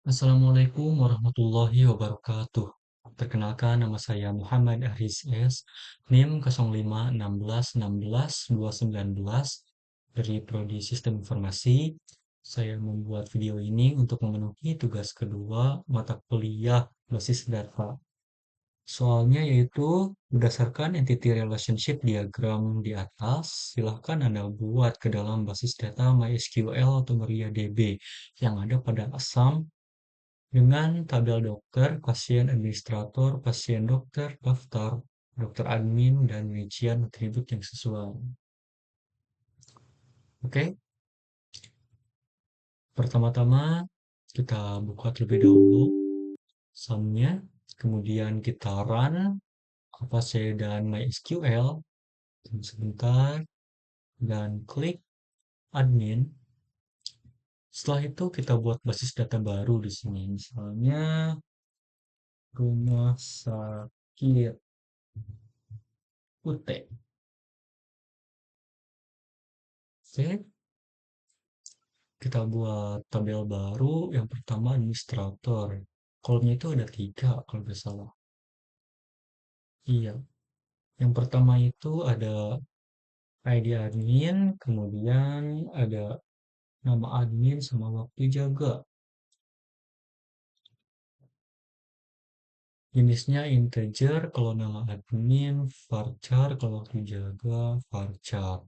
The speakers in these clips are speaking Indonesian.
Assalamualaikum warahmatullahi wabarakatuh. Perkenalkan, nama saya Muhammad Aris S. NIM 0516161219 dari Prodi Sistem Informasi. Saya membuat video ini untuk memenuhi tugas kedua mata kuliah basis data. Soalnya yaitu berdasarkan entity relationship diagram di atas, silahkan Anda buat ke dalam basis data MySQL atau MariaDB yang ada pada ASAM dengan tabel dokter, pasien administrator, pasien dokter, daftar, dokter admin, dan rincian atribut yang sesuai. Oke, pertama-tama kita buka terlebih dahulu sumnya, kemudian kita run Apache dan MySQL, tunggu sebentar, dan klik admin. Setelah itu kita buat basis data baru di sini, misalnya rumah sakit UT. Oke, kita buat tabel baru. Yang pertama administrator. Kolomnya itu ada 3 kalau nggak salah. Iya. Yang pertama itu ada ID admin, kemudian ada nama admin sama waktu jaga. Jenisnya integer kalau nama admin, varchar kalau waktu jaga, varchar.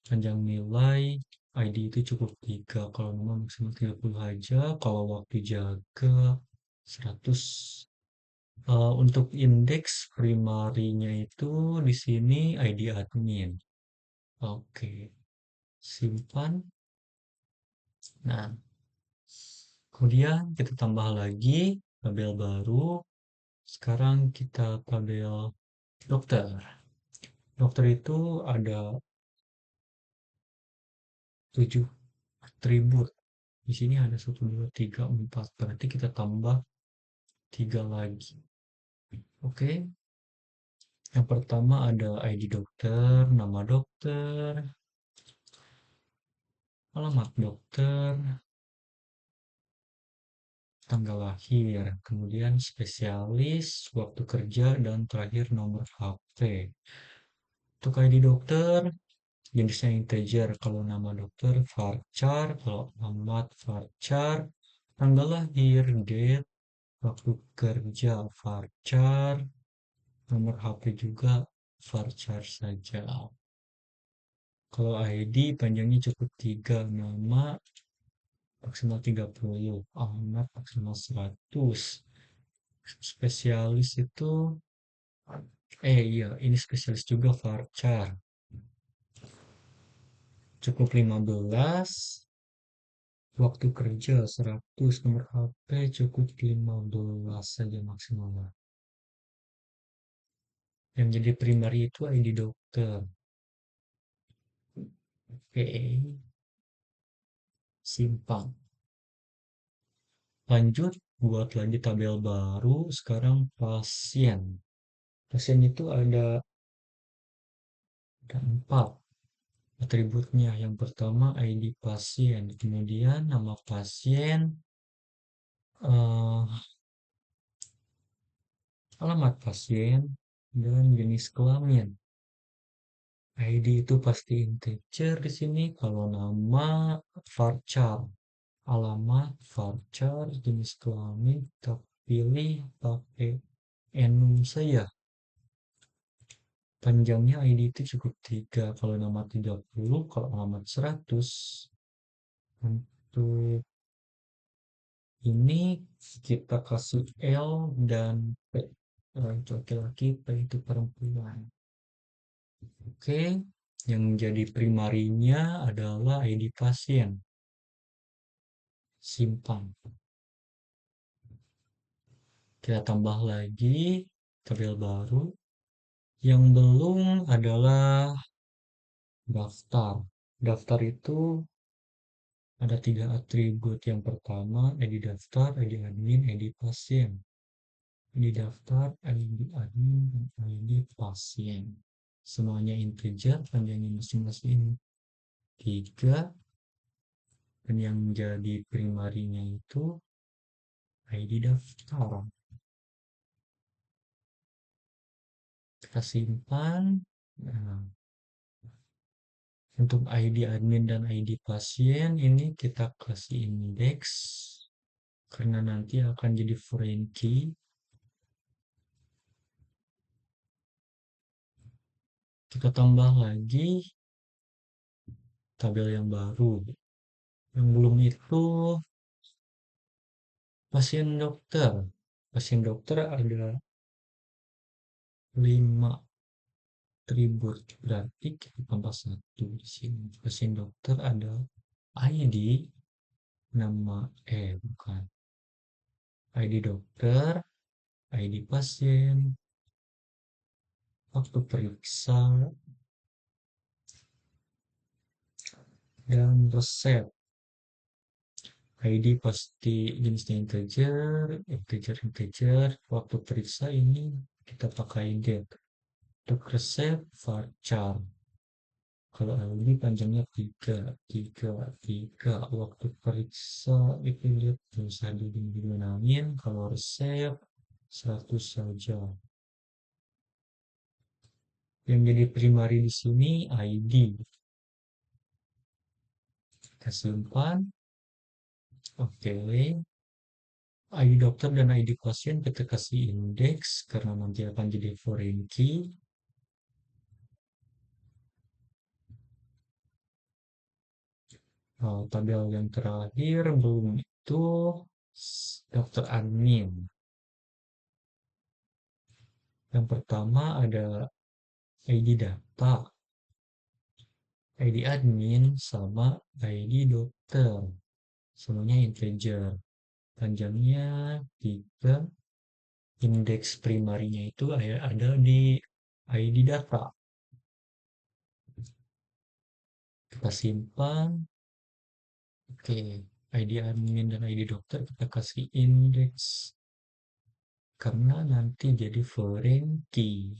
Panjang nilai ID itu cukup 3, kalau nama maksimal 30 aja, kalau waktu jaga 100. Untuk indeks primarinya itu di sini ID admin. Oke, simpan. Nah, kemudian kita tambah lagi tabel baru. Sekarang kita tabel dokter. Dokter itu ada 7 atribut. Di sini ada 1, 2, 3, 4. Berarti kita tambah 3 lagi. Oke, yang pertama ada ID dokter, nama dokter, alamat dokter, tanggal lahir, kemudian spesialis, waktu kerja, dan terakhir nomor HP. Untuk ID dokter, jenisnya integer. Kalau nama dokter, varchar. Kalau alamat, varchar. Tanggal lahir, date. Waktu kerja, varchar. Nomor HP juga, varchar saja. Kalau ID panjangnya cukup 3, nama maksimal 30, alamat maksimal 100. Spesialis itu iya, ini spesialis juga varchar. Cukup 15, waktu kerja 100, nomor HP cukup 15 saja maksimalnya. Yang jadi primary itu ID dokter. Oke, simpan. Lanjut, buat lagi tabel baru, sekarang pasien. Pasien itu ada 4 atributnya. Yang pertama ID pasien, kemudian nama pasien, eh, alamat pasien, dan jenis kelamin. ID itu pasti integer di sini. Kalau nama varchar, alamat varchar, jenis kelamin kita pilih pakai enum saja. Panjangnya ID itu cukup 3, kalau nama 30, kalau alamat 100. Untuk ini kita kasih L dan P. Itu laki-laki, P itu perempuan. Oke, yang menjadi primarinya adalah ID pasien. Simpan. Kita tambah lagi tabel baru. Yang belum adalah daftar. Daftar itu ada 3 atribut. Yang pertama, ID daftar, ID admin, ID pasien. ID daftar, ID admin, dan ID pasien. Semuanya integer, panjangnya masing-masing 3. Dan yang menjadi primarinya itu ID daftar. Kita simpan. Nah, untuk ID admin dan ID pasien ini kita kasih indeks karena nanti akan jadi foreign key. Kita tambah lagi tabel yang baru. Yang belum itu pasien dokter. Pasien dokter ada 5 atribut. Berarti kita tambah satu di sini. Pasien dokter ada ID, nama, bukan. ID dokter, ID pasien, waktu periksa, dan resep. ID pasti jenisnya integer, integer. Waktu periksa ini kita pakai get. Untuk resep, varchar. Kalau ID panjangnya 3. Waktu periksa itu lihat bisa dibilangin. Kalau resep 100 saja. Yang jadi primary di sini ID. Kita simpan. Oke. ID dokter dan ID pasien kita kasih indeks karena nanti akan jadi foreign key. Tabel yang terakhir belum itu dokter admin. Yang pertama ada ID data, ID admin sama ID dokter. Semuanya integer. Panjangnya 3. Indeks primarinya itu ada di ID data. Kita simpan. Oke, ID admin dan ID dokter kita kasih indeks karena nanti jadi foreign key.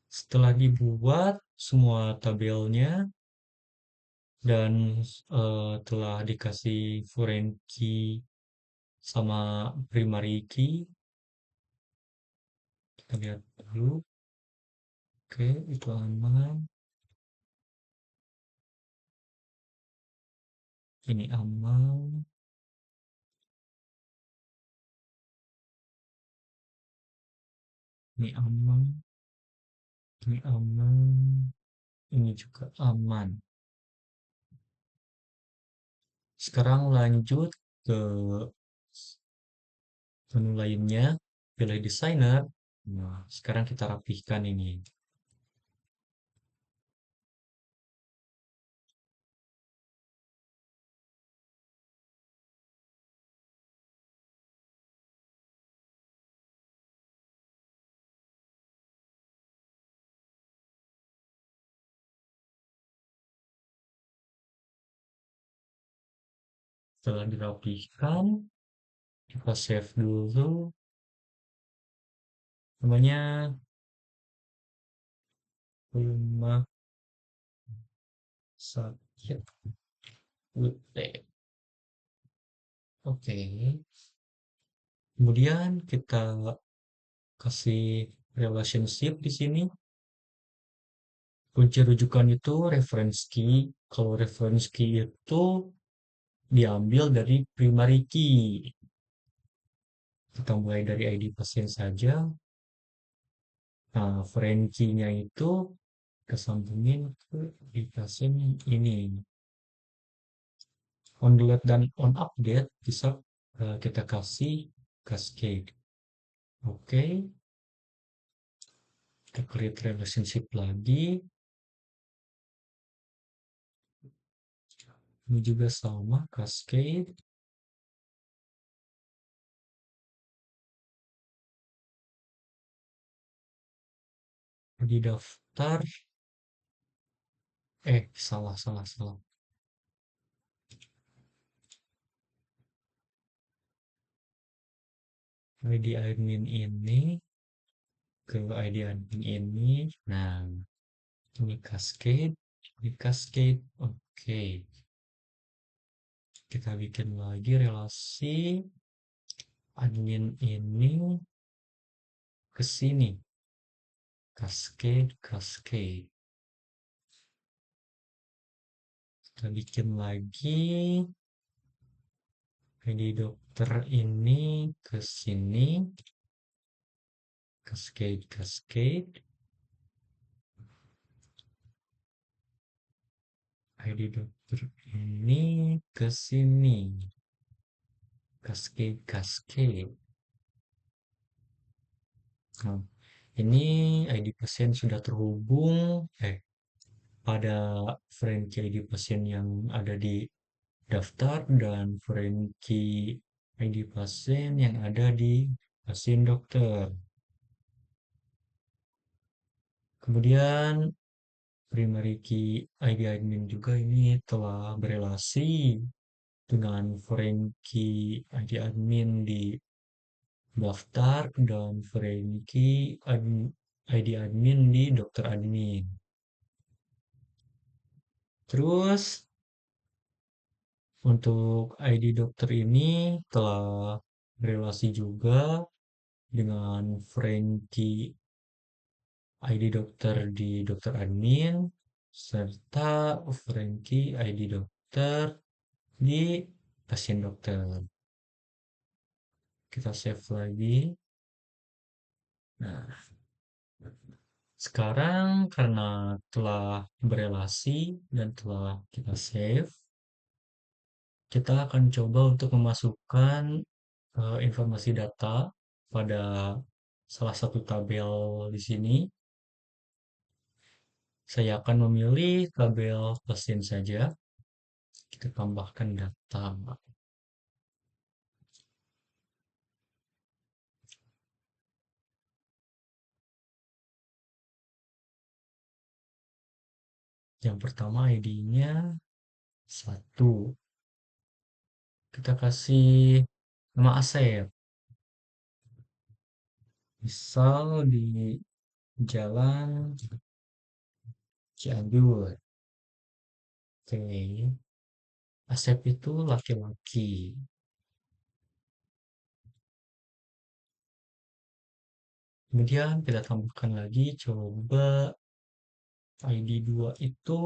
Setelah dibuat semua tabelnya dan telah dikasih foreign key sama primary key, kita lihat dulu. Oke, itu aman. Ini aman. Ini aman. Ini aman. Ini juga aman. Sekarang lanjut ke menu lainnya. Pilih designer. Nah, sekarang kita rapihkan ini. Setelah dirapihkan, kita save dulu. Namanya rumah sakit UT. Oke. Kemudian kita kasih relationship di sini. Kunci rujukan itu reference key. Kalau reference key itu diambil dari primary key. Kita mulai dari ID pasien saja. Nah, foreign key-nya itu kita sambungin ke ID pasien ini. On delete dan on update bisa kita kasih cascade. Oke. Kita create relationship lagi. Ini juga sama cascade. Di daftar salah. ID admin ini ke ID admin ini. Nah, ini cascade. Oke. Kita bikin lagi relasi admin ini ke sini. Cascade, cascade. Kita bikin lagi ID dokter ini ke sini. Cascade, cascade. ID dokter ini ke sini. Cascade, cascade. Nah, ini ID pasien sudah terhubung pada Frankie ID pasien yang ada di daftar dan Frankie ID pasien yang ada di pasien dokter. Kemudian primary key ID admin juga ini telah berelasi dengan Frankie ID admin di daftar dan Frankie ID admin di dokter admin. Terus untuk ID dokter ini telah berelasi juga dengan Frankie ID dokter di dokter admin serta Frankie ID dokter di pasien dokter. Kita save lagi. Nah, sekarang karena telah berelasi dan telah kita save, kita akan coba untuk memasukkan informasi data pada salah satu tabel di sini. Saya akan memilih tabel pasien saja. Kita tambahkan data. Yang pertama ID-nya 1. Kita kasih nama Asep. Misal di Jalan Cianjur. Oke. Asep itu laki-laki. Kemudian kita tambahkan lagi, coba ID 2 itu,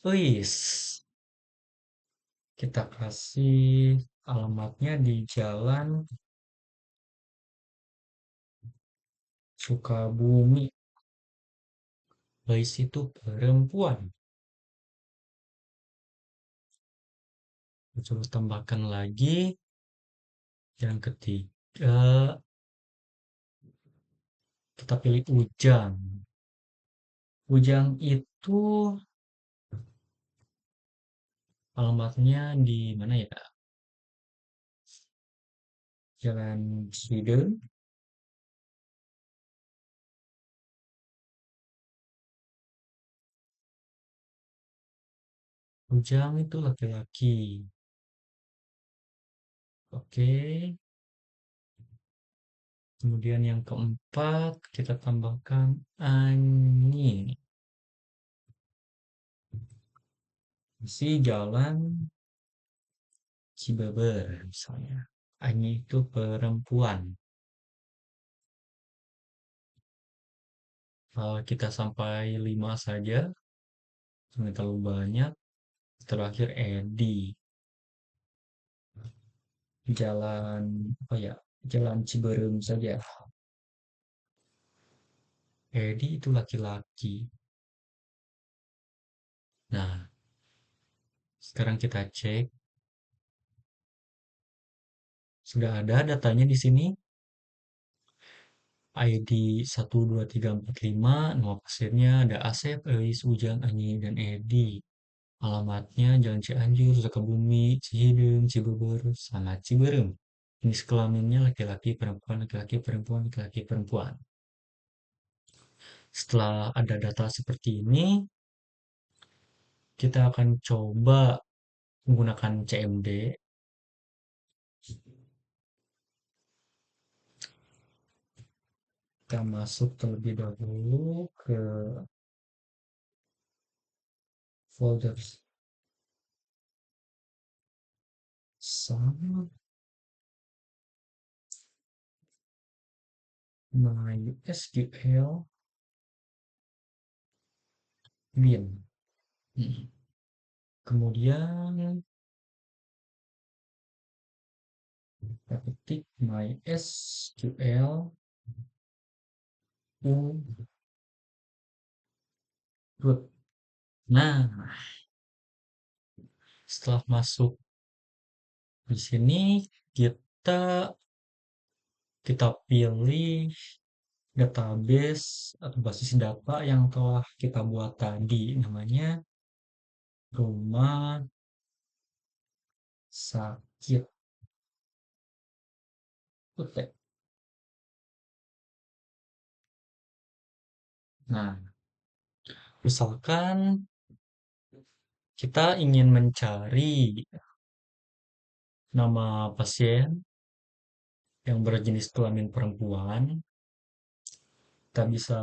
wis, kita kasih alamatnya di Jalan Sukabumi. Wis itu perempuan. Coba tambahkan lagi. Yang ketiga, kita pilih Ujang. Ujang itu alamatnya di mana ya? Jalan Sweden. Ujang itu laki-laki. Oke. Kemudian yang keempat, kita tambahkan Ani. Isi jalan Cibeber misalnya. Ani itu perempuan. Kita sampai 5 saja. Jangan terlalu banyak. Terakhir Edi. Jalan apa ya? Jalan Ciberem saja. Edi itu laki-laki. Nah, sekarang kita cek. Sudah ada datanya di sini. ID 12345, nama pasiennya ada Asep, Elis, Ujang, Ani, dan Edi. Alamatnya Jalan Cianjur, Sukabumi, Cihideng, Cibubur, sama Ciberem. Jenis kelaminnya laki-laki, perempuan, laki-laki, perempuan, laki-laki, perempuan. Setelah ada data seperti ini, kita akan coba menggunakan CMD. Kita masuk terlebih dahulu ke folders. sama MySQL bin. Kemudian kita ketik MySQL root. Nah, setelah masuk di sini kita kita pilih database atau basis data yang telah kita buat tadi, namanya rumah sakit UT. Nah, misalkan kita ingin mencari nama pasien yang berjenis kelamin perempuan, kita bisa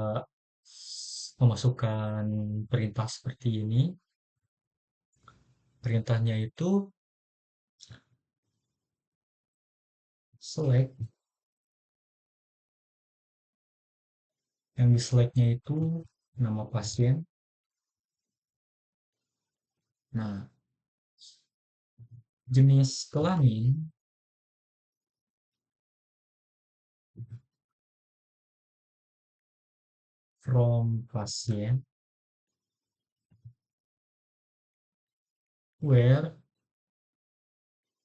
memasukkan perintah seperti ini. Perintahnya itu select. Yang di selectnya itu nama pasien. Nah, jenis kelamin from pasien where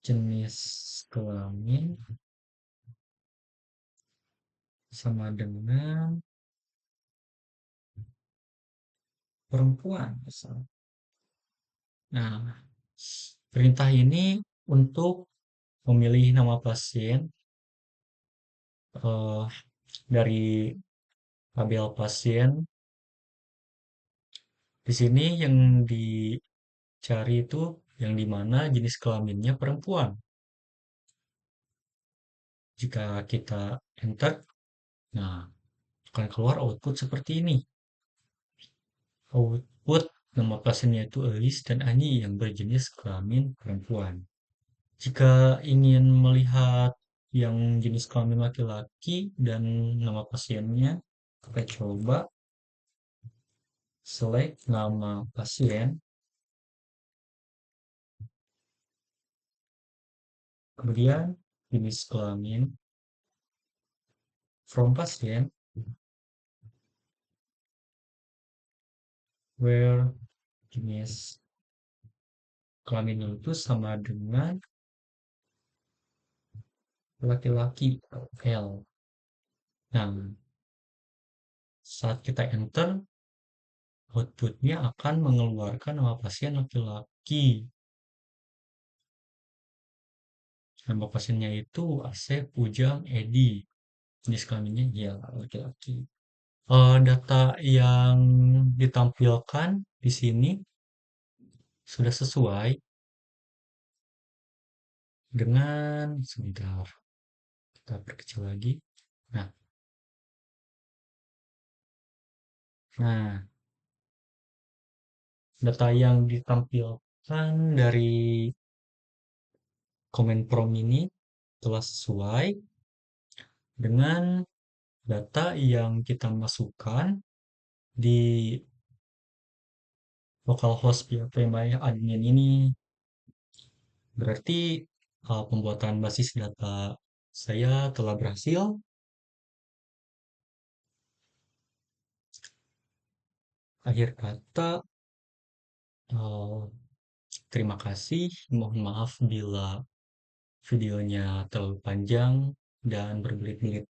jenis kelamin sama dengan perempuan misalnya. Nah, perintah ini untuk memilih nama pasien eh, dari tabel pasien. Di sini yang dicari itu yang dimana jenis kelaminnya perempuan. Jika kita enter, nah akan keluar output seperti ini. Output nama pasiennya itu Elis dan Ani yang berjenis kelamin perempuan. Jika ingin melihat yang jenis kelamin laki-laki dan nama pasiennya, kita coba select nama pasien, kemudian jenis kelamin from pasien, where jenis kelaminnya itu sama dengan laki-laki L. Nah, saat kita enter, outputnya akan mengeluarkan nama pasien laki-laki. Nama pasiennya itu Asep Ujang Edi. Jenis kelaminnya ya laki-laki. Data yang ditampilkan di sini sudah sesuai dengan sebentar kita perkecil lagi. Nah, nah data yang ditampilkan dari comment prompt ini telah sesuai dengan data yang kita masukkan di localhost PHP admin ini. Berarti pembuatan basis data saya telah berhasil. Akhir kata, eh, terima kasih. Mohon maaf bila videonya terlalu panjang dan berbelit-belit.